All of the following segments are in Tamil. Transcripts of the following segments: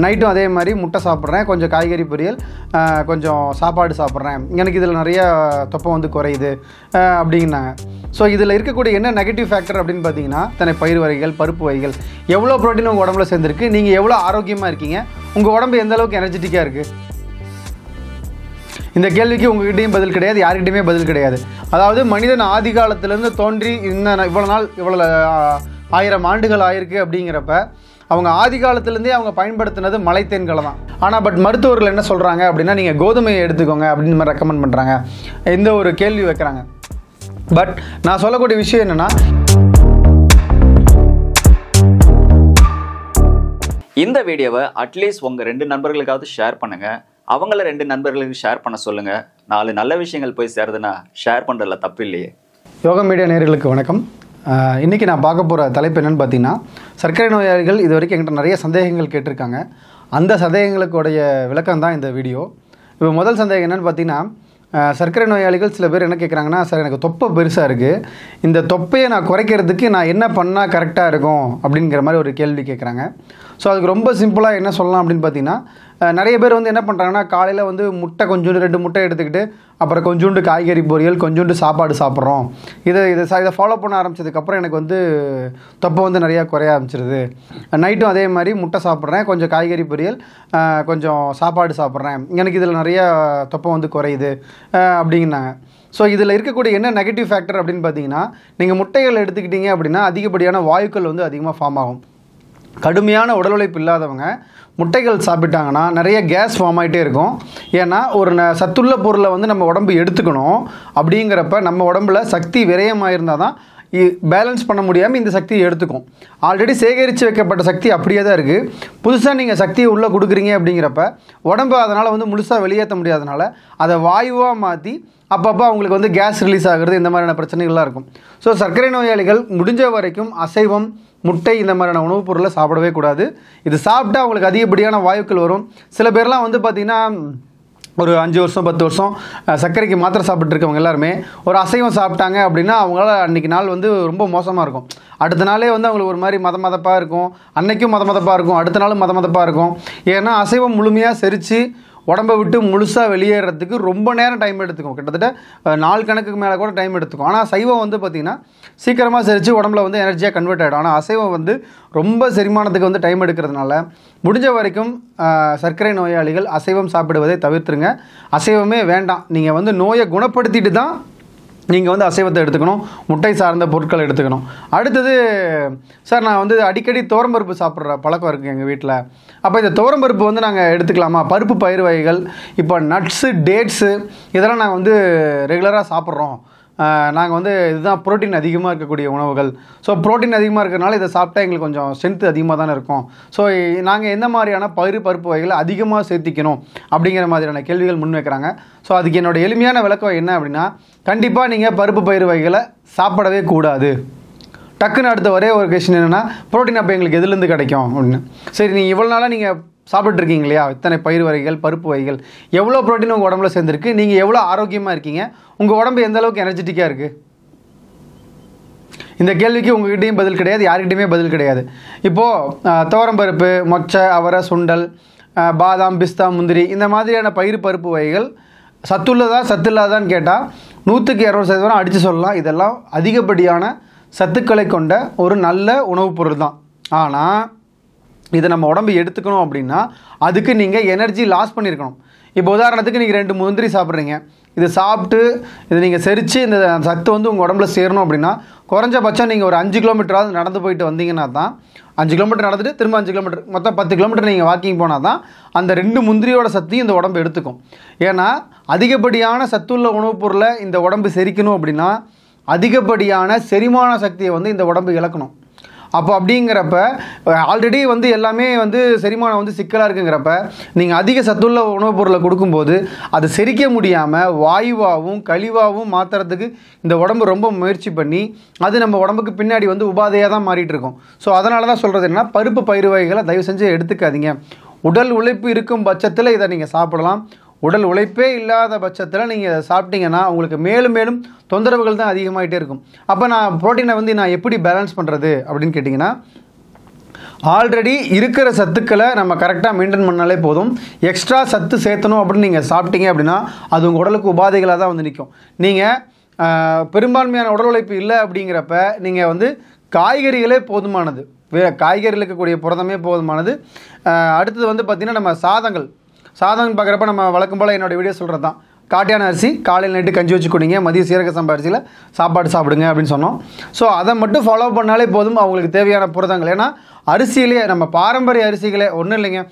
நைட்டும் அதே மாதிரி முட்டை சாப்பிட்றேன், கொஞ்சம் காய்கறி பொரியல், கொஞ்சம் சாப்பாடு சாப்பிட்றேன், எனக்கு இதில் நிறைய தொப்பை வந்து குறையுது அப்படின்னாங்க. ஸோ இதில் இருக்கக்கூடிய என்ன நெகட்டிவ் ஃபேக்டர் அப்படின்னு பார்த்தீங்கன்னா, இத்தனை பயிர் வகைகள், பருப்பு வகைகள், எவ்வளோ ப்ரோட்டீன் உங்கள் உடம்புல சேர்ந்துருக்கு, நீங்கள் எவ்வளோ ஆரோக்கியமாக இருக்கீங்க, உங்கள் உடம்பு எந்த அளவுக்கு எனர்ஜெட்டிக்காக இருக்குது. இந்த கேள்விக்கு உங்ககிட்டையும் பதில் கிடையாது, யார்கிட்டையுமே பதில் கிடையாது. அதாவது மனிதன் ஆதி காலத்திலேருந்து தோன்றி இவ்வளோ நாள் இவ்வளோ 1000 ஆண்டுகள் ஆயிருக்கு அப்படிங்கிறப்ப அவங்க ஆதி காலத்துலேருந்தே அவங்க பயன்படுத்தினது மலை தேன்களை தான். ஆனால் மருத்துவர்கள் என்ன சொல்கிறாங்க அப்படின்னா, நீங்கள் கோதுமையை எடுத்துக்கோங்க அப்படின்னு மாதிரி ரெக்கமெண்ட் பண்ணுறாங்க. இந்த ஒரு கேள்வி வைக்கிறாங்க. பட் நான் சொல்லக்கூடிய விஷயம் என்னென்னா, இந்த வீடியோவை அட்லீஸ்ட் உங்கள் 2 நண்பர்களுக்காவது ஷேர் பண்ணுங்கள். அவங்கள 2 நண்பர்களுக்கு ஷேர் பண்ண சொல்லுங்கள். 4 நல்ல விஷயங்கள் போய் சேருதுன்னா ஷேர் பண்ணுறதுல தப்பு இல்லையே. யோகா மீடியா நேயர்களுக்கு வணக்கம். இன்றைக்கி நான் பார்க்க போகிற தலைப்பு என்னென்னு பார்த்தீங்கன்னா, சர்க்கரை நோயாளிகள் இது வரைக்கும் என்கிட்ட நிறைய சந்தேகங்கள் கேட்டிருக்காங்க. அந்த சந்தேகங்களுக்குடைய விளக்கம் தான் இந்த வீடியோ. இப்போ முதல் சந்தேகம் என்னென்னு பார்த்தீங்கன்னா, சர்க்கரை நோயாளிகள் சில பேர் என்ன கேட்குறாங்கன்னா, சார் எனக்கு தொப்பை பெருசாக இருக்குது, இந்த தொப்பையை நான் குறைக்கிறதுக்கு நான் என்ன பண்ணால் கரெக்டாக இருக்கும் அப்படிங்கிற மாதிரி ஒரு கேள்வி கேட்குறாங்க. ஸோ அதுக்கு ரொம்ப சிம்பிளாக என்ன சொல்லலாம் அப்படின்னு பார்த்தீங்கன்னா, நிறைய பேர் வந்து என்ன பண்ணுறாங்கன்னா, காலையில் வந்து முட்டை கொஞ்சோண்டு 2 முட்டை எடுத்துக்கிட்டு அப்புறம் கொஞ்சோண்டு காய்கறி பொரியல், கொஞ்சோண்டு சாப்பாடு சாப்பிட்றோம். இதை ஃபாலோ பண்ண ஆரம்பித்ததுக்கப்புறம் எனக்கு வந்து தொப்பை வந்து நிறையா குறைய ஆரம்பிச்சிருது. நைட்டும் அதே மாதிரி முட்டை சாப்பிட்றேன், கொஞ்சம் காய்கறி பொரியல், கொஞ்சம் சாப்பாடு சாப்பிட்றேன், எனக்கு இதில் நிறையா தொப்பை வந்து குறையுது அப்படிங்கிறாங்க. ஸோ இதில் இருக்கக்கூடிய என்ன நெகட்டிவ் ஃபேக்டர் அப்படின்னு பார்த்தீங்கன்னா, நீங்கள் முட்டைகள் எடுத்துக்கிட்டீங்க அப்படின்னா அதிகப்படியான வாயுக்கள் வந்து அதிகமாக ஃபார்ம் ஆகும். கடுமையான உடல் உழைப்பு இல்லாதவங்க முட்டைகள் சாப்பிட்டாங்கன்னா நிறைய கேஸ் ஃபார்ம் ஆகிட்டே இருக்கும். ஏன்னா ஒரு சத்துள்ள பொருளை வந்து நம்ம உடம்பு எடுத்துக்கணும். அப்படிங்கிறப்ப நம்ம உடம்புல சக்தி விரயமாக இருந்தால் தான் பேலன்ஸ் பண்ண முடியாமல் இந்த சக்தியை எடுத்துக்கும். ஆல்ரெடி சேகரித்து வைக்கப்பட்ட சக்தி அப்படியே தான் இருக்குது. புதுசாக நீங்கள் சக்தியை உள்ளே கொடுக்குறீங்க அப்படிங்கிறப்ப உடம்பு அதனால் வந்து முழுசாக வெளியேற்ற முடியாதனால அதை வாயுவாக மாற்றி அப்பப்போ அவங்களுக்கு வந்து கேஸ் ரிலீஸ் ஆகிறது, இந்த மாதிரியான பிரச்சனைகள்லாம் இருக்கும். ஸோ சர்க்கரை நோயாளிகள் முடிஞ்ச வரைக்கும் அசைவம், முட்டை இந்த மாதிரியான உணவுப் பொருளை சாப்பிடவே கூடாது. இது சாப்பிட்டா அவங்களுக்கு அதிகப்படியான வாயுக்கள் வரும். சில பேர்லாம் வந்து பார்த்திங்கன்னா ஒரு 5 வருஷம் 10 வருஷம் சர்க்கரைக்கு மாத்திரை சாப்பிட்ருக்கவங்க எல்லாருமே ஒரு அசைவம் சாப்பிட்டாங்க அப்படின்னா அவங்களால அன்றைக்கி நாள் வந்து ரொம்ப மோசமாக இருக்கும். அடுத்த நாளே வந்து அவங்களுக்கு ஒரு மாதிரி மதமதப்பாக இருக்கும், அன்றைக்கும் மதமதப்பாக இருக்கும், அடுத்த நாளும் மதமதப்பாக இருக்கும். ஏன்னா அசைவம் முழுமையாக செரித்து உடம்பை விட்டு முழுசாக வெளியேறதுக்கு ரொம்ப நேரம் டைம் எடுத்துக்கும். கிட்டத்தட்ட 4 கணக்குக்கு மேலே கூட டைம் எடுத்துக்கும். ஆனால் சைவம் வந்து பார்த்திங்கன்னா சீக்கிரமாக செரித்து உடம்புல வந்து எனர்ஜியாக கன்வெர்ட் ஆகிடும். ஆனால் அசைவம் வந்து ரொம்ப செரிமானத்துக்கு வந்து டைம் எடுக்கிறதுனால முடிஞ்ச வரைக்கும் சர்க்கரை நோயாளிகள் அசைவம் சாப்பிடுவதை தவிர்த்துருங்க. அசைவமே வேண்டாம். நீங்கள் வந்து நோயை குணப்படுத்திட்டு தான் நீங்கள் வந்து அசைவத்தை எடுத்துக்கணும், முட்டை சார்ந்த பொருட்களை எடுத்துக்கணும். அடுத்தது, சார் நான் வந்து அடிக்கடி துவரம்பருப்பு சாப்பிட்ற பழக்கம் இருக்குது எங்கள் வீட்டில். அப்போ இந்த துவரம்பருப்பு வந்து நாங்கள் எடுத்துக்கலாமா? பருப்பு பயிர் வகைகள், இப்போ நட்ஸு, டேட்ஸு இதெல்லாம் நாங்கள் வந்து ரெகுலராக சாப்பிட்றோம். நாங்கள் வந்து இதுதான் ப்ரோட்டீன் அதிகமாக இருக்கக்கூடிய உணவுகள். ஸோ ப்ரோட்டீன் அதிகமாக இருக்கிறனால இதை சாப்பிட்டா எங்களுக்கு கொஞ்சம் ஸ்ட்ரென்த்து அதிகமாக தானே இருக்கும். ஸோ நாங்கள் எந்த மாதிரியான பருப்பு வகைகளை அதிகமாக சேர்த்திக்கணும் அப்படிங்கிற மாதிரியான கேள்விகள் முன்வைக்கிறாங்க. ஸோ அதுக்கு என்னோடய எளிமையான விளக்கம் என்ன அப்படின்னா, கண்டிப்பாக நீங்கள் பருப்பு பயிர் வகைகளை சாப்பிடவே கூடாது. டக்குன்னு அடுத்த ஒரே ஒரு கொஸ்டின் என்னென்னா, ப்ரோட்டீன் அப்போ எங்களுக்கு எதுலேருந்து கிடைக்கும் அப்படின்னு. சரி, நீங்கள் இவ்வளோ நாளாக நீங்கள் சாப்பிட்ருக்கீங்க இல்லையா, இத்தனை பயிர் வகைகள், பருப்பு வகைகள், எவ்வளோ ப்ரோட்டீன் உங்கள் உடம்புல சேர்ந்துருக்கு, நீங்கள் எவ்வளோ ஆரோக்கியமாக இருக்கீங்க, உங்கள் உடம்பு எந்த அளவுக்கு எனர்ஜெட்டிக்காக இருக்குது. இந்த கேள்விக்கு உங்ககிட்டையும் பதில் கிடையாது, யார்கிட்டையுமே பதில் கிடையாது. இப்போது துவரம்பருப்பு, மொச்சை, அவரை, சுண்டல், பாதாம், பிஸ்தா, முந்திரி இந்த மாதிரியான பருப்பு வகைகள் சத்துள்ளதா சத்துல்லாதான்னு கேட்டால் 100க்கு 200% அடித்து சொல்லலாம். இதெல்லாம் அதிகப்படியான சத்துக்களை கொண்ட ஒரு நல்ல உணவுப் பொருள் தான். ஆனால் இதை நம்ம உடம்பு எடுத்துக்கணும் அப்படின்னா அதுக்கு நீங்கள் எனர்ஜி லாஸ் பண்ணியிருக்கணும். இப்போ உதாரணத்துக்கு நீங்கள் 2 முந்திரி சாப்பிட்றீங்க, இது சாப்பிட்டு இதை நீங்கள் செரித்து இந்த சத்து வந்து உங்கள் உடம்புல சேரணும் அப்படின்னா குறைஞ்சபட்சம் நீங்கள் ஒரு 5 கிலோமீட்டராவது நடந்து போயிட்டு வந்தீங்கன்னா தான், 5 கிலோமீட்டர் நடந்துட்டு திரும்ப 5 கிலோமீட்டர், மொத்தம் 10 கிலோமீட்டர் நீங்கள் வாக்கிங் போனால் தான் அந்த 2 முந்திரியோட சத்தையும் இந்த உடம்பு எடுத்துக்கும். ஏன்னா அதிகப்படியான சத்துள்ள உணவுப் பொருளை இந்த உடம்பு செரிக்கணும் அப்படின்னா அதிகப்படியான செரிமான சக்தியை வந்து இந்த உடம்பு இழக்கணும். அப்போ அப்படிங்கிறப்ப ஆல்ரெடி வந்து எல்லாமே வந்து செரிமானம் வந்து சிக்கலாக இருக்குங்கிறப்ப நீங்கள் அதிக சத்துள்ள உணவுப் பொருளை கொடுக்கும்போது அது செரிக்க முடியாமல் வாயுவாகவும் கழிவாகவும் மாற்றுறதுக்கு இந்த உடம்பு ரொம்ப முயற்சி பண்ணி அது நம்ம உடம்புக்கு பின்னாடி வந்து உபாதையாக தான் மாறிட்டு இருக்கும். ஸோ அதனால தான் சொல்கிறது என்னன்னா, பருப்பு பயிர் வகைகளை தயவு செஞ்சு எடுத்துக்காதீங்க. உடல் உழைப்பு இருக்கும் பட்சத்தில் இதை நீங்கள் சாப்பிடலாம். உடல் உழைப்பே இல்லாத பட்சத்தில் நீங்கள் சாப்பிட்டீங்கன்னா உங்களுக்கு மேலும் மேலும் தொந்தரவுகள் தான் அதிகமாகிட்டே இருக்கும். அப்போ நான் ப்ரோட்டீனை வந்து நான் எப்படி பேலன்ஸ் பண்ணுறது அப்படின்னு கேட்டிங்கன்னா, ஆல்ரெடி இருக்கிற சத்துக்களை நம்ம கரெக்டாக மெயின்டைன் பண்ணாலே போதும். எக்ஸ்ட்ரா சத்து சேர்த்தணும் அப்படின்னு நீங்கள் சாப்பிட்டீங்க அப்படின்னா அது உங்கள் உடலுக்கு உபாதைகளாக தான் வந்து நிற்கும். நீங்கள் பெரும்பான்மையான உடல் உழைப்பு இல்லை அப்படிங்கிறப்ப நீங்கள் வந்து காய்கறிகளே போதுமானது. காய்கறியில் இருக்கக்கூடிய புரதமே போதுமானது. அடுத்தது வந்து பார்த்திங்கன்னா நம்ம சாதங்கள் பார்க்குறப்ப நம்ம வழக்கம் போல் என்னோடய வீடியோ சொல்கிறது தான். காட்டியான அரிசி காலையில் நைட்டு கஞ்சி வச்சு குடிங்க, மதியம் சீரக சம்பா அரிசியில் சாப்பாடு சாப்பிடுங்க அப்படின்னு சொன்னோம். ஸோ அதை மட்டும் ஃபாலோ பண்ணாலே போதும் அவங்களுக்கு தேவையான புரதங்கள். ஏன்னா அரிசியிலேயே நம்ம பாரம்பரிய அரிசிகளே ஒன்றும் இல்லைங்க.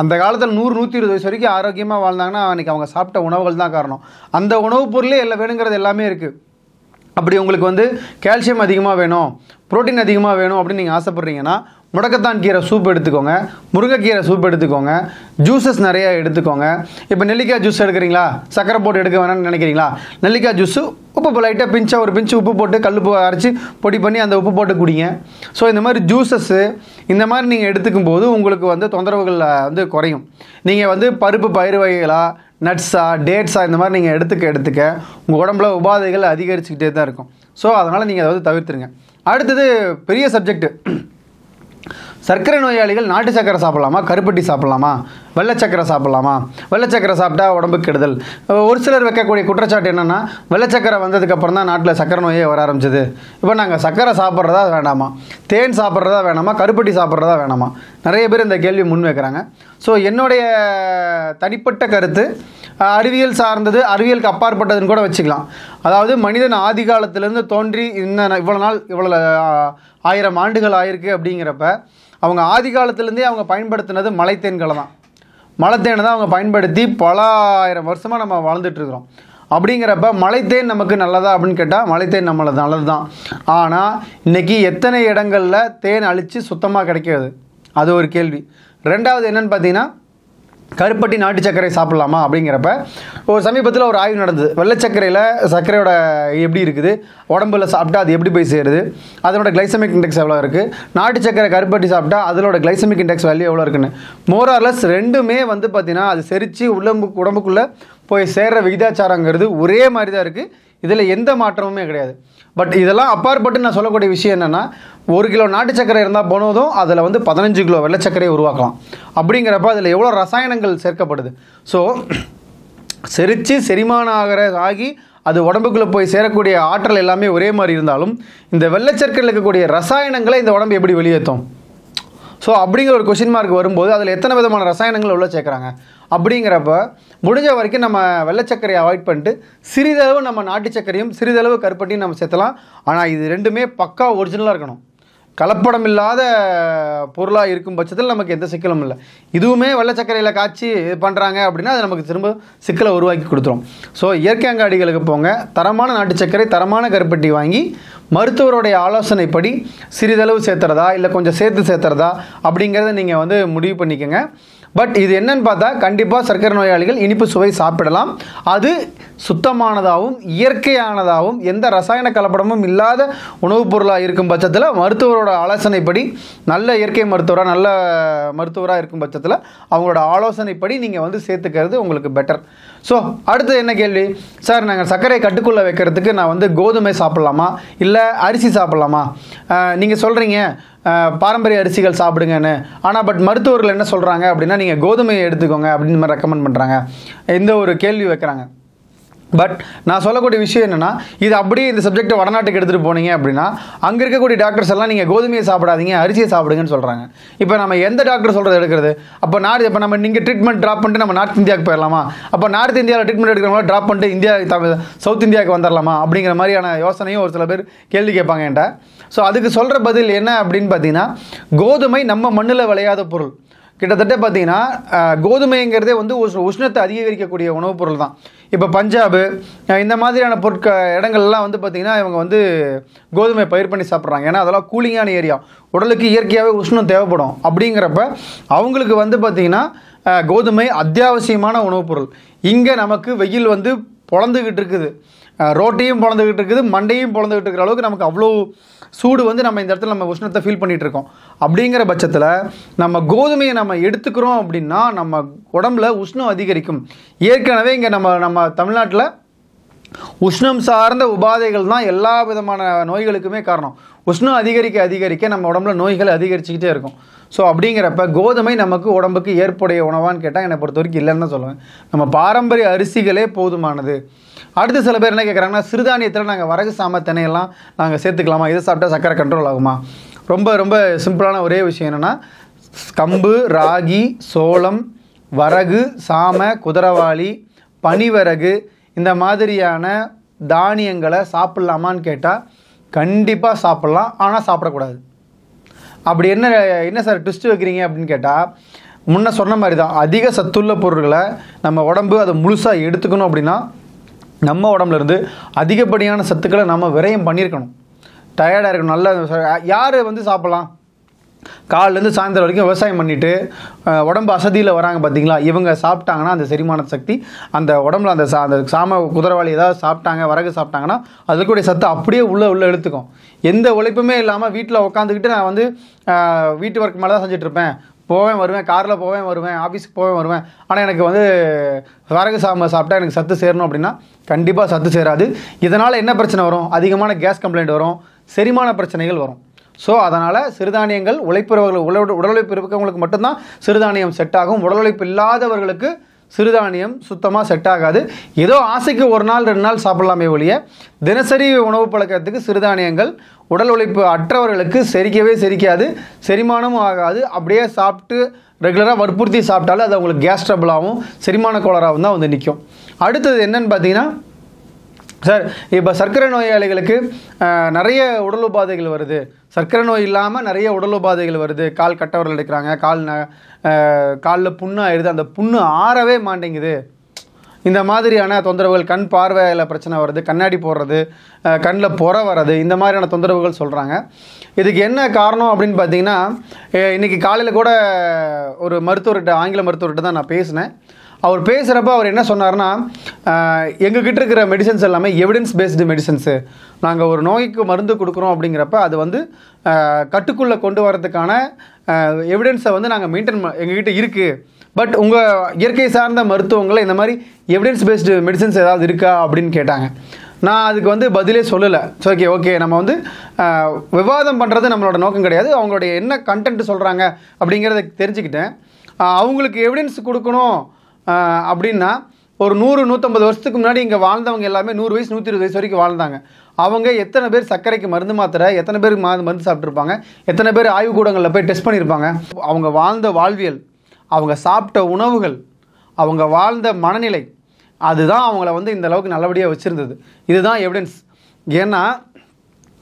அந்த காலத்தில் 100-120 வயசு வரைக்கும் ஆரோக்கியமாக வாழ்ந்தாங்கன்னா அன்றைக்கி அவங்க சாப்பிட்ட உணவுகள் தான் காரணம். அந்த உணவுப் பொருளே எல்லாம் வேணுங்கிறது எல்லாமே இருக்குது. அப்படி உங்களுக்கு வந்து கால்சியம் அதிகமாக வேணும், புரோட்டீன் அதிகமாக வேணும் அப்படின்னு நீங்கள் ஆசைப்பட்றீங்கன்னா முடக்கத்தான் கீரை சூப் எடுத்துக்கோங்க, முருங்கைக்கீரை சூப் எடுத்துக்கோங்க, ஜூஸஸ் நிறையா எடுத்துக்கோங்க. இப்போ நெல்லிக்காய் ஜூஸ் எடுக்கிறீங்களா, சக்கரை போட்டு எடுக்க வேணாம்னு நினைக்கிறீங்களா, நெல்லிக்காய் ஜூஸு உப்பு லைட்டாக ஒரு பிஞ்சு உப்பு போட்டு கல்லுப்பு அரைச்சி பொடி பண்ணி அந்த உப்பு போட்டு குடிங்க. ஸோ இந்த மாதிரி ஜூஸஸ்ஸு இந்த மாதிரி நீங்கள் எடுத்துக்கும் போது உங்களுக்கு வந்து தொந்தரவுகள் வந்து குறையும். நீங்கள் வந்து பருப்பு பயிறு வகைகளாக நட்ஸா டேட்ஸா இந்த மாதிரி நீங்கள் எடுத்துக்க உங்கள் உடம்புல உபாதைகள் அதிகரிச்சுக்கிட்டே தான் இருக்கும். ஸோ அதனால் நீங்கள் அதை வந்து தவிர்த்துருங்க. அடுத்தது பெரிய சப்ஜெக்ட், சர்க்கரை நோயாளிகள் நாட்டு சர்க்கரை சாப்பிட்லாமா, கருப்பட்டி சாப்பிட்லாமா, வெள்ளை சர்க்கரை சாப்பிட்லாமா? வெள்ளை சர்க்கரை சாப்பிட்டா உடம்புக்கு கெடுதல். ஒரு சிலர் வைக்கக்கூடிய குற்றச்சாட்டு என்னென்னா வெள்ளை சர்க்கரை வந்ததுக்கப்புறம் தான் நாட்டில் சர்க்கரை நோயே வர ஆரம்பிச்சது. இப்போ நாங்கள் சர்க்கரை சாப்பிட்றதா வேண்டாமா, தேன் சாப்பிட்றதா வேணாமா, கருப்பட்டி சாப்பிட்றதா வேணாமா? நிறைய பேர் இந்த கேள்வி முன் வைக்கிறாங்க. ஸோ என்னுடைய தனிப்பட்ட கருத்து அறிவியல் சார்ந்தது, அறிவியலுக்கு அப்பாற்பட்டதுன்னு கூட வச்சுக்கலாம். அதாவது மனிதன் ஆதி காலத்திலேருந்து தோன்றி இவ்வளோ நாள் இவ்வளோ 1000 ஆண்டுகள் ஆயிருக்கு அப்படிங்கிறப்ப அவங்க ஆதி காலத்துலேருந்தே அவங்க பயன்படுத்தினது மலைத்தேன்களை தான். மலைத்தேனை தான் அவங்க பயன்படுத்தி பல 1000 வருஷமாக நம்ம வாழ்ந்துட்டுருக்குறோம். அப்படிங்கிறப்ப மலைத்தேன் நமக்கு நல்லதா அப்படின்னு கேட்டால் மலைத்தேன் நம்மளது நல்லது தான். ஆனால் இன்றைக்கி எத்தனை இடங்களில் தேன் அழித்து சுத்தமாக கிடைக்காது, அது ஒரு கேள்வி. ரெண்டாவது என்னென்னு பார்த்தீங்கன்னா கருப்பட்டி நாட்டு சர்க்கரை சாப்பிட்லாமா அப்படிங்கிறப்ப ஒரு சமீபத்தில் ஒரு ஆய்வு நடந்தது. வெள்ளை சர்க்கரையில் சர்க்கரையோட எப்படி இருக்குது, உடம்புல சாப்பிட்டா அது எப்படி போய் சேருது, அதனோட கிளைசமிக் இண்டெக்ஸ் எவ்வளோ இருக்குது, நாட்டு சர்க்கரை கருப்பட்டி சாப்பிட்டா அதனோட கிளைசமிக் இண்டெக்ஸ் வேல்யூ எவ்வளோ இருக்குன்னு. மோரார்லெஸ் ரெண்டுமே வந்து பார்த்திங்கன்னா அது செரித்து உடம்புக்குள்ளே போய் சேர்கிற விகிதாச்சாரங்கிறது ஒரே மாதிரி தான் இருக்குது. இதில் எந்த மாற்றமுமே கிடையாது. பட் இதெல்லாம் அப்பாற்பட்டு நான் சொல்லக்கூடிய விஷயம் என்னென்னா 1 கிலோ நாட்டு சர்க்கரை இருந்தால் போனதும் அதில் வந்து 15 கிலோ வெள்ளை சர்க்கரையை உருவாக்கலாம். அப்படிங்கிறப்ப அதில் எவ்வளோ ரசாயனங்கள் சேர்க்கப்படுது. ஸோ செரித்து செரிமானம் ஆகி அது உடம்புக்குள்ளே போய் சேரக்கூடிய ஆற்றல் எல்லாமே ஒரே மாதிரி இருந்தாலும் இந்த வெள்ளை சர்க்கரையில் இருக்கக்கூடிய ரசாயனங்களை இந்த உடம்பு எப்படி வெளியேற்றும்? ஸோ அப்படிங்கிற ஒரு கொஷின் மார்க் வரும்போது அதில் எத்தனை விதமான ரசாயனங்கள் உள்ள சேர்க்குறாங்க? அப்படிங்கிறப்ப முடிஞ்ச வரைக்கும் நம்ம வெள்ளை சர்க்கரையை அவாய்ட் பண்ணிட்டு சிறிதளவு நம்ம நாட்டு சர்க்கரையும் சிறிதளவு கருப்பட்டியும் நம்ம சேர்த்தலாம். ஆனால் இது ரெண்டுமே பக்கா ஒரிஜினலாக இருக்கணும். கலப்படம் இல்லாத பொருளாக இருக்கும் பட்சத்தில் நமக்கு எந்த சிக்கலும் இல்லை. இதுவுமே வெள்ளை சர்க்கரையில் காய்ச்சி இது பண்ணுறாங்க அப்படின்னா அது நமக்கு திரும்ப சிக்கலை உருவாக்கி கொடுத்துரும். ஸோ இயற்கை அங்காடிகளுக்கு போங்க, தரமான நாட்டு சர்க்கரை தரமான கருப்பட்டி வாங்கி மருத்துவருடைய ஆலோசனைப்படி சிறிதளவு சேர்த்துறதா இல்லை கொஞ்சம் சேர்த்துறதா அப்படிங்கிறத நீங்கள் வந்து முடிவு பண்ணிக்கோங்க. பட் இது என்னன்னு பார்த்தா கண்டிப்பாக சர்க்கரை நோயாளிகள் இனிப்பு சுவை சாப்பிடலாம். அது சுத்தமானதாகவும் இயற்கையானதாகவும் எந்த ரசாயன கலப்படமும் இல்லாத உணவுப் பொருளாக இருக்கும் பட்சத்தில் மருத்துவரோட ஆலோசனைப்படி நல்ல இயற்கை மருத்துவராக நல்ல மருத்துவராக இருக்கும் பட்சத்தில் அவங்களோட ஆலோசனைப்படி நீங்கள் வந்து சேர்த்துக்கிறது உங்களுக்கு பெட்டர். ஸோ அடுத்து என்ன கேள்வி, சார் நாங்கள் சர்க்கரை கட்டுக்குள்ளே வைக்கிறதுக்கு நான் வந்து கோதுமை சாப்பிட்லாமா இல்லை அரிசி சாப்பிட்லாமா? நீங்கள் சொல்கிறீங்க பாரம்பரிய அரிசிகள் சாப்பிடுங்கன்னு. ஆனால் பட் மருத்துவர்கள் என்ன சொல்கிறாங்க அப்படின்னா நீங்கள் கோதுமையை எடுத்துக்கோங்க அப்படின்னு மாதிரி ரெக்கமெண்ட் பண்ணுறாங்க. இந்த ஒரு கேள்வி வைக்கிறாங்க. பட் நான் சொல்லக்கூடிய விஷயம் என்னென்னா இது அப்படியே இந்த சப்ஜெக்டை வடநாட்டுக்கு எடுத்துகிட்டு போனீங்க அப்படின்னா அங்கே இருக்கக்கூடிய டாக்டர்ஸ் எல்லாம் நீங்கள் கோதுமையை சாப்பிடாதீங்க அரிசியை சாப்பிடுங்கன்னு சொல்கிறாங்க. இப்போ நம்ம எந்த டாக்டர் சொல்கிறது எடுக்கிறது? அப்போ இப்போ நம்ம நீங்கள் ட்ரீட்மெண்ட் ட்ராப் பண்ணிட்டு நம்ம நார்த் இந்தியாவுக்கு போயிடலாமா? அப்போ நார்த் இந்தியாவில் ட்ரீட்மெண்ட் எடுக்கிறவங்கள ட்ராப் பண்ணிட்டு சவுத் இந்தியாவுக்கு வந்துடலாமா அப்படிங்கிற மாதிரியான யோசனையும் ஒரு சில பேர் கேள்வி கேட்பாங்க என்கிட்ட. ஸோ அதுக்கு சொல்கிற பதில் என்ன அப்படின்னு பார்த்தீங்கன்னா கோதுமை நம்ம மண்ணில் விளையாத பொருள். கிட்டத்தட்ட பார்த்தீங்கன்னா கோதுமைங்கிறதே வந்து உஷ்ணத்தை அதிகரிக்கக்கூடிய உணவுப் பொருள் தான். இப்போ பஞ்சாபு இந்த மாதிரியான இடங்கள்லாம் வந்து பார்த்திங்கன்னா இவங்க வந்து கோதுமை பயிர் பண்ணி சாப்பிட்றாங்க. ஏன்னா அதெல்லாம் கூலிங்கான ஏரியா, உடலுக்கு இயற்கையாகவே உஷ்ணம் தேவைப்படும். அப்படிங்கிறப்ப அவங்களுக்கு வந்து பார்த்திங்கன்னா கோதுமை அத்தியாவசியமான உணவுப் பொருள். இங்கே நமக்கு வெயில் வந்து பொழந்துக்கிட்டு இருக்குது, ரோட்டையும் பொழந்துக்கிட்டு இருக்குது, மண்டையும் பொழந்துக்கிட்டு இருக்கிற அளவுக்கு நமக்கு அவ்வளோ சூடு வந்து நம்ம இந்த இடத்துல நம்ம உஷ்ணத்தை ஃபீல் பண்ணிகிட்டு இருக்கோம். அப்படிங்கிற பட்சத்தில் நம்ம கோதுமையை நம்ம எடுத்துக்கிறோம் அப்படின்னா நம்ம உடம்புல உஷ்ணம் அதிகரிக்கும். ஏற்கனவே இங்கே நம்ம தமிழ்நாட்டில் உஷ்ணம் சார்ந்த உபாதைகள் தான் எல்லா விதமான நோய்களுக்குமே காரணம். உஷ்ணம் அதிகரிக்க நம்ம உடம்புல நோய்கள் அதிகரிச்சுக்கிட்டே இருக்கும். ஸோ அப்படிங்கிறப்ப கோதுமை நமக்கு உடம்புக்கு ஏற்புடைய உணவான்னு கேட்டால் என்னை பொறுத்த வரைக்கும் இல்லைன்னு தான் சொல்லுவேன். நம்ம பாரம்பரிய அரிசிகளே போதுமானது. அடுத்து சில பேர் என்ன கேட்குறாங்கன்னா, சிறுதானியத்தில் நாங்கள் வரகு சாம தினையெல்லாம் நாங்கள் சேர்த்துக்கலாமா, இதை சாப்பிட்டா சர்க்கரை கண்ட்ரோல் ஆகுமா? ரொம்ப ரொம்ப சிம்பிளான ஒரே விஷயம் என்னென்னா, கம்பு, ராகி, சோளம், வரகு, சாம, குதிரவாளி, பனிவரகு இந்த மாதிரியான தானியங்களை சாப்பிட்லாமான்னு கேட்டால் கண்டிப்பாக சாப்பிட்லாம், ஆனால் சாப்பிடக்கூடாது. அப்படி என்ன சார் ட்விஸ்ட் வைக்கிறீங்க அப்படின்னு கேட்டால், முன்ன சொன்ன மாதிரி தான், அதிக சத்துள்ள பொருட்களை நம்ம உடம்பு அதை முழுசாக எடுத்துக்கணும் அப்படின்னா நம்ம உடம்புலேருந்து அதிகப்படியான சத்துக்களை நம்ம விரயம் பண்ணியிருக்கணும். டயர்டாக இருக்கணும். நல்ல யார் சாப்பிட்லாம்? காலிலேருந்து சாயந்தரம் வரைக்கும் விவசாயம் பண்ணிவிட்டு உடம்பு அசதியில் வராங்க பார்த்தீங்களா, இவங்க சாப்பிட்டாங்கன்னா அந்த செரிமான சக்தி அந்த உடம்புல அந்த சாம குதிரவாளி ஏதாவது சாப்பிட்டாங்க, வரகு சாப்பிட்டாங்கன்னா அதுக்குடைய சத்து அப்படியே உள்ளே எடுத்துக்கும். எந்த உழைப்புமே இல்லாமல் வீட்டில் உட்காந்துக்கிட்டு நான் வீட்டு ஒர்க் மேலே தான் செஞ்சிட்ருப்பேன், போவேன் வருவேன், காரில் போவேன் வருவேன், ஆஃபீஸுக்கு போவேன் வருவேன், ஆனால் எனக்கு வரகு சாம சாப்பிட்டா எனக்கு சத்து சேரணும் அப்படின்னா கண்டிப்பாக சத்து சேராது. இதனால் என்ன பிரச்சனை வரும்? அதிகமான கேஸ் கம்ப்ளைண்ட் வரும், செரிமான பிரச்சனைகள் வரும். ஸோ அதனால் சிறுதானியங்கள் உடல் உழைப்பு இருக்கவங்களுக்கு மட்டும்தான் சிறுதானியம் செட் ஆகும். உடல் உழைப்பு இல்லாதவர்களுக்கு சிறுதானியம் சுத்தமாக செட் ஆகாது. ஏதோ ஆசைக்கு ஒரு நாள் 2 நாள் சாப்பிடலாமே ஒழிய தினசரி உணவு பழக்கத்துக்கு சிறுதானியங்கள் உடல் உழைப்பு அற்றவர்களுக்கு செரிக்காது, செரிமானமும் ஆகாது. அப்படியே சாப்பிட்டு ரெகுலராக வற்புறுத்தி சாப்பிட்டாலும் அது அவங்களுக்கு கேஸ் ட்ரபிளாகவும் செரிமான கோளாறாகவும் தான் நிற்கும். அடுத்தது என்னன்னு பார்த்தீங்கன்னா, சார் இப்போ சர்க்கரை நோயாளிகளுக்கு நிறைய உடல் உபாதைகள் வருது, சர்க்கரை நோய் இல்லாமல் நிறைய உடல் உபாதைகள் வருது, கால் கட்டவர்கள் எடுக்கிறாங்க, காலில் புண்ணு ஆயிடுது, அந்த புண்ணு ஆறவே மாட்டேங்குது, இந்த மாதிரியான தொந்தரவுகள், கண் பார்வையில் பிரச்சனை வருது, கண்ணாடி போடுறது, கண்ணில் புற வர்றது, இந்த மாதிரியான தொந்தரவுகள் சொல்கிறாங்க. இதுக்கு என்ன காரணம் அப்படின்னு பார்த்தீங்கன்னா, இன்றைக்கி காலையில் கூட ஒரு ஆங்கில மருத்துவர்கிட்ட தான் நான் பேசினேன். அவர் பேசுகிறப்ப அவர் என்ன சொன்னார்னா, எங்ககிட்ட இருக்கிற மெடிசன்ஸ் எல்லாமே எவிடன்ஸ் பேஸ்டு மெடிசன்ஸு, நாங்கள் ஒரு நோய்க்கு மருந்து கொடுக்குறோம் அப்படிங்கிறப்ப அது கட்டுக்குள்ளே கொண்டு வரதுக்கான எவிடன்ஸை நாங்கள் மெயின்டைன் எங்ககிட்ட இருக்குது. பட் உங்கள் இயற்கை சார்ந்த மருத்துவங்களை இந்த மாதிரி எவிடன்ஸ் பேஸ்டு மெடிசன்ஸ் ஏதாவது இருக்கா அப்படின்னு கேட்டாங்க. நான் அதுக்கு பதிலே சொல்லலை. ஓகே நம்ம விவாதம் பண்ணுறது நம்மளோட நோக்கம் கிடையாது, அவங்களுடைய என்ன கண்டென்ட் சொல்கிறாங்க அப்படிங்கிறத தெரிஞ்சுக்கிட்டேன். அவங்களுக்கு எவிடன்ஸ் கொடுக்கணும் அப்படின்னா ஒரு 100-150 வருஷத்துக்கு முன்னாடி இங்கே வாழ்ந்தவங்க எல்லாமே 100 வயசு 120 வயசு வரைக்கும் வாழ்ந்தாங்க. அவங்க எத்தனை பேர் சர்க்கரைக்கு மருந்து மாத்திரை, எத்தனை பேர் மருந்து சாப்பிட்ருப்பாங்க, எத்தனை பேர் ஆய்வுக்கூடங்களில் போய் டெஸ்ட் பண்ணியிருப்பாங்க. அவங்க வாழ்ந்த வாழ்வியல், அவங்க சாப்பிட்ட உணவுகள், அவங்க வாழ்ந்த மனநிலை, அதுதான் அவங்கள இந்த அளவுக்கு நல்லபடியாக வச்சுருந்தது. இதுதான் எவிடன்ஸ். ஏன்னா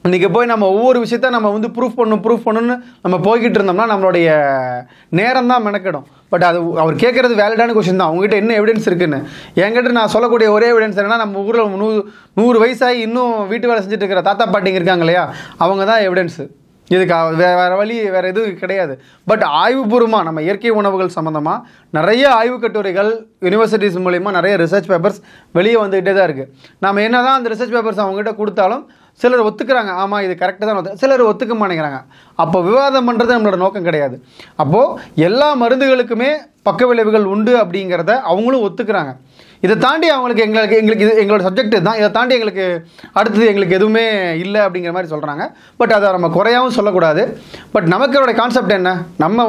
இன்றைக்கி போய் நம்ம ஒவ்வொரு விஷயத்த நம்ம ப்ரூஃப் பண்ணணும்னு நம்ம போய்கிட்டு இருந்தோம்னா நம்மளுடைய நேரம் தான் மெனக்கிடும். பட் அது அவர் கேட்குறது வேலிடான கொஸ்டின் தான், உங்ககிட்ட என்ன எவிடன்ஸ் இருக்குன்னு. என்கிட்ட நான் சொல்லக்கூடிய ஒரே எவிடன்ஸ் என்னன்னா, நம்ம ஊரில் 100 வயசாகி இன்னும் வீட்டு வேலை செஞ்சுட்டு இருக்கிற தாத்தா பாட்டிங்க இருக்காங்க இல்லையா, அவங்க தான் எவிடன்ஸு. இதுக்கு வேறு வழி வேறு எதுவும் கிடையாது. பட் ஆய்வுபூர்வமாக நம்ம இயற்கை உணவுகள் சம்மந்தமாக நிறைய ஆய்வு கட்டுரைகள் யூனிவர்சிட்டிஸ் மூலிமா நிறைய ரிசர்ச் பேப்பர்ஸ் வெளியே வந்துக்கிட்டே தான் இருக்குது. நம்ம என்ன தான் அந்த ரிசர்ச் பேப்பர்ஸ் அவங்ககிட்ட கொடுத்தாலும் சிலர் ஒத்துக்கிறாங்க, ஆமாம் இது கரெக்டாக தான், சிலர் ஒத்துக்க மாட்டேங்கிறாங்க. அப்போ விவாதம் பண்ணுறது நம்மளோட நோக்கம் கிடையாது. அப்போது எல்லா மருந்துகளுக்குமே பக்க விளைவுகள் உண்டு அப்படிங்கிறத அவங்களும் ஒத்துக்கிறாங்க. இதை தாண்டி எங்களுக்கு எங்களோட சப்ஜெக்ட் தான், இதை தாண்டி எங்களுக்கு அடுத்தது எங்களுக்கு எதுவுமே இல்லை அப்படிங்கிற மாதிரி சொல்கிறாங்க. பட் அதை நம்ம குறையாகவும் சொல்லக்கூடாது. பட் நமக்கோட கான்செப்ட் என்ன, நம்ம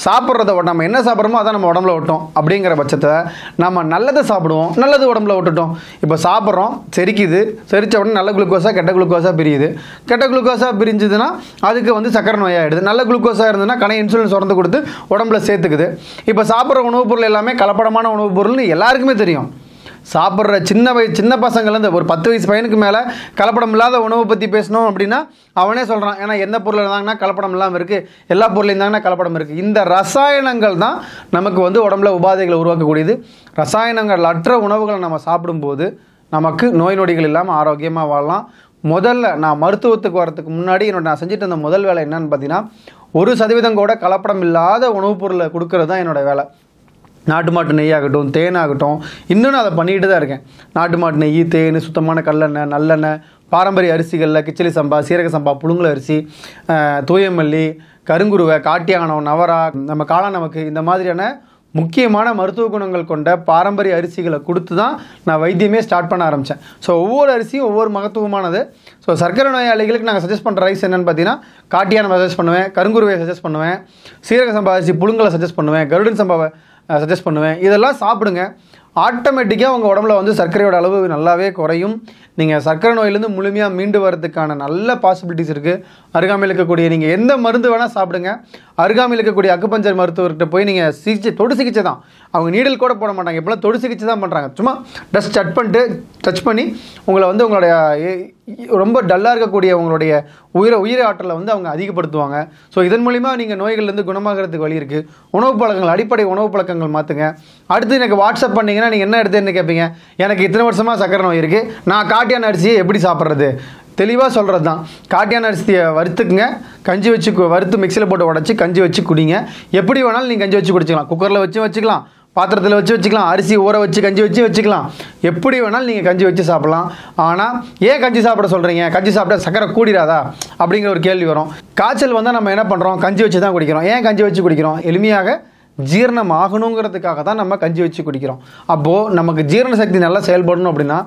சாப்பிட்றத நம்ம என்ன சாப்பிட்றோமோ அதான் நம்ம உடம்புல விட்டோம். அப்படிங்கிற பட்சத்தை நம்ம நல்லதை சாப்பிடுவோம், நல்லது உடம்புல விட்டுட்டோம். இப்போ சாப்பிட்றோம், செரிக்குது, செரித்த உடனே நல்ல குளுக்கோஸாக கெட்ட குளுக்கோஸாக பிரியுது, கெட்ட குளுக்கோஸாக பிரிஞ்சுதுன்னா அதுக்கு சக்கரை நோயாகிடுது, நல்ல குளுக்கோஸாக இருந்ததுன்னா இன்சுலின் சுரந்து கொடுத்து உடம்புல சேர்த்துக்குது. இப்போ சாப்பிட்ற உணவுப் பொருள் எல்லாமே கலப்படமான உணவுப் பொருள்னு எல்லாருக்குமே தெரியும். சாப்பிட்ற சின்ன பசங்கள்லேருந்து ஒரு 10 வயசு பையனுக்கு மேலே கலப்படம் இல்லாத உணவை பற்றி பேசணும் அப்படின்னா அவனே சொல்கிறான், ஏன்னா எந்த பொருள் இருந்தாங்கன்னா கலப்படம் இல்லாமல் இருக்குது, எல்லா பொருளும் இருந்தாங்கன்னா கலப்படம் இருக்குது. இந்த ரசாயனங்கள் தான் நமக்கு உடம்புல உபாதைகளை உருவாக்கக்கூடியது. ரசாயனங்கள் அற்ற உணவுகளை நம்ம சாப்பிடும்போது நமக்கு நோய் நொடிகள் இல்லாமல் ஆரோக்கியமாக வாழலாம். முதல்ல நான் மருத்துவத்துக்கு வரதுக்கு முன்னாடி நான் செஞ்சுட்டு இருந்த முதல் வேலை என்னன்னு பார்த்தீங்கன்னா, 1% கூட கலப்படம் இல்லாத உணவுப் பொருளை கொடுக்கறது தான் என்னோடய வேலை. நாட்டு மாட்டு நெய்யாகட்டும், தேனாகட்டும், இன்னும் நான் அதை பண்ணிக்கிட்டு தான் இருக்கேன். நாட்டு மாட்டு நெய், தேன், சுத்தமான கல்லெண்ணெய், நல்லெண்ணெய், பாரம்பரிய அரிசிகளில் கிச்சலி சம்பா, சீரக சம்பா, புழுங்கல் அரிசி, தூயமல்லி, கருங்குருவை, காட்டியானம், நவரா, நம்ம காளாநமக்கு, இந்த மாதிரியான முக்கியமான மருத்துவ குணங்கள் கொண்ட பாரம்பரிய அரிசிகளை கொடுத்து தான் நான் வைத்தியமே ஸ்டார்ட் பண்ண ஆரம்பித்தேன். ஸோ ஒவ்வொரு அரிசியும் ஒவ்வொரு மகத்துவமானது. ஸோ சர்க்கரை நோயாளிகளுக்கு நாங்கள் சஜஸ்ட் பண்ணுற ரைஸ் என்னென்னு பார்த்தீங்கன்னா, காட்டியான சஜஸ்ட் பண்ணுவேன், கருங்குருவை சஜஸ்ட் பண்ணுவேன், சீரக சம்பா அரிசி புழுங்கலை சஜஸ்ட் பண்ணுவேன், கருடன் சம்பாவை சஜஸ்ட் பண்ணுவேன். இதெல்லாம் சாப்பிடுங்க. ஆட்டோமேட்டிக்காக உங்கள் உடம்புல வந்து சர்க்கரையோட அளவு நல்லாவே குறையும். நீங்கள் சர்க்கரை நோயிலேருந்து முழுமையாக மீண்டு வரதுக்கான நல்ல பாசிபிலிட்டிஸ் இருக்குது. அருகாமையில் இருக்கக்கூடிய நீங்கள் எந்த மருந்து வேணால் சாப்பிடுங்க. அருகாமையில் இருக்கக்கூடிய அக்குபஞ்சர் மருத்துவர்கிட்ட போய் நீங்கள் தொடு சிகிச்சை தான், அவங்க நீடல் கூட போட மாட்டாங்க. இப்போலாம் தொடு சிகிச்சை தான் பண்ணுறாங்க. சும்மா டஸ்ட் டச் பண்ணி உங்களை வந்து உங்களுடைய ரொம்ப டல்லாக இருக்கக்கூடிய உங்களுடைய உயிரை ஆற்றலை வந்து அவங்க அதிகப்படுத்துவாங்க. ஸோ இதன் மூலிமா நீங்கள் நோய்கள்லேருந்து குணமாகிறதுக்கு வழி இருக்குது. உணவு பழக்கங்கள், அடிப்படை உணவு பழக்கங்கள் மாற்றுங்க. அடுத்து எனக்கு வாட்ஸ்அப் பண்ணிங்கன்னா நீங்கள் என்ன எடுத்துன்னு கேட்பீங்க, எனக்கு இத்தனை வருஷமாக சர்க்கரை நோய் இருக்குது, நான் காட்டியான அரிசியை எப்படி சாப்பிட்றது? தெளிவாக சொல்கிறது தான். காட்டியான அரிசியை வறுத்துக்குங்க, கஞ்சி வச்சு வறுத்து மிக்சியில் போட்டு உடச்சி கஞ்சி வச்சு குடிங்க. எப்படி வேணாலும் நீங்கள் கஞ்சி வச்சு குடிச்சிக்கலாம். குக்கரில் வச்சுக்கலாம், பாத்திரத்தில் வச்சுக்கலாம், அரிசி ஊற வச்சு கஞ்சி வச்சுக்கலாம். எப்படி வேணாலும் நீங்கள் கஞ்சி வச்சு சாப்பிட்லாம். ஆனால் ஏன் கஞ்சி சாப்பிட சொல்கிறீங்க, கஞ்சி சாப்பிட்டா சக்கரை கூடிராதா அப்படிங்கிற ஒரு கேள்வி வரும். காய்ச்சல் வந்தால் நம்ம என்ன பண்ணுறோம், கஞ்சி வச்சு தான் குடிக்கிறோம். ஏன் கஞ்சி வச்சு குடிக்கிறோம்? எளிமையாக ஜீரணம் ஆகணுங்கிறதுக்காக தான் நம்ம கஞ்சி வச்சு குடிக்கிறோம். அப்போது நமக்கு ஜீரண சக்தி நல்லா செயல்படணும் அப்படின்னா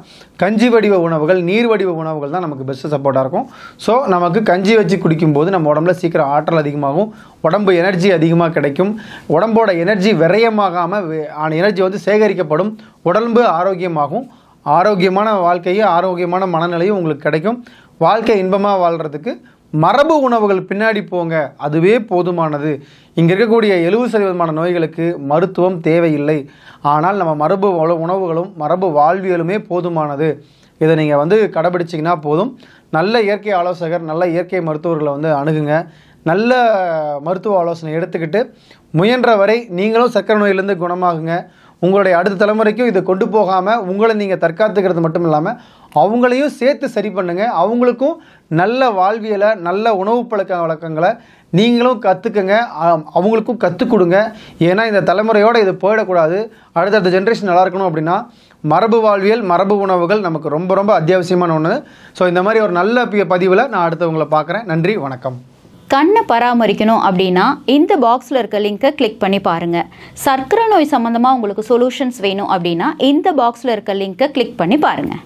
கஞ்சி வடிவ உணவுகள், நீர் வடிவ உணவுகள் தான் நமக்கு பெஸ்ட்டு சப்போர்ட்டாக இருக்கும். ஸோ நமக்கு கஞ்சி வச்சு குடிக்கும்போது நம்ம உடம்புல சீக்கிரம் ஆற்றல் அதிகமாகும், உடம்பு எனர்ஜி அதிகமாக கிடைக்கும். உடம்போட எனர்ஜி விரயமாகாமல் எனர்ஜி வந்து சேகரிக்கப்படும், உடம்பு ஆரோக்கியமாகும். ஆரோக்கியமான வாழ்க்கையும் ஆரோக்கியமான மனநிலையும் உங்களுக்கு கிடைக்கும். வாழ்க்கை இன்பமாக வாழ்கிறதுக்கு மரபு உணவுகள் பின்னாடி போங்க, அதுவே போதுமானது. இங்கே இருக்கக்கூடிய 70% நோய்களுக்கு மருத்துவம் தேவையில்லை. ஆனால் நம்ம மரபு உணவுகளும் மரபு வாழ்வியலுமே போதுமானது. இதை நீங்கள் வந்து கடைபிடிச்சிங்கன்னா போதும். நல்ல இயற்கை ஆலோசகர், நல்ல இயற்கை மருத்துவர்களை வந்து அணுகுங்க. நல்ல மருத்துவ ஆலோசனை எடுத்துக்கிட்டு முயன்ற வரை நீங்களும் சர்க்கரை நோயிலேருந்து குணமாகுங்க. உங்களுடைய அடுத்த தலைமுறைக்கும் இதை கொண்டு போகாமல் உங்களை நீங்கள் தற்காத்துக்கிறது மட்டும் இல்லாமல் அவங்களையும் சேர்த்து சரி பண்ணுங்கள். அவங்களுக்கும் நல்ல வாழ்வியலை, நல்ல உணவு பழக்க வழக்கங்களை நீங்களும் கற்றுக்குங்க, அவங்களுக்கும் கற்றுக் கொடுங்க. ஏன்னா இந்த தலைமுறையோடு இது போயிடக்கூடாது. அடுத்தடுத்த ஜென்ரேஷன் நல்லா இருக்கணும் அப்படின்னா மரபு வாழ்வியல், மரபு உணவுகள் நமக்கு ரொம்ப ரொம்ப அத்தியாவசியமான ஒன்று. ஸோ இந்த மாதிரி ஒரு நல்ல பதிவில் நான் அடுத்தவங்களை பார்க்குறேன். நன்றி, வணக்கம். கண்ணை பராமரிக்கணும் அப்படின்னா இந்த பாக்ஸில் இருக்க லிங்கை கிளிக் பண்ணி பாருங்கள். சர்க்கரை நோய் சம்மந்தமாக உங்களுக்கு சொல்யூஷன்ஸ் வேணும் அப்படின்னா இந்த பாக்ஸில் இருக்க லிங்கை கிளிக் பண்ணி பாருங்கள்.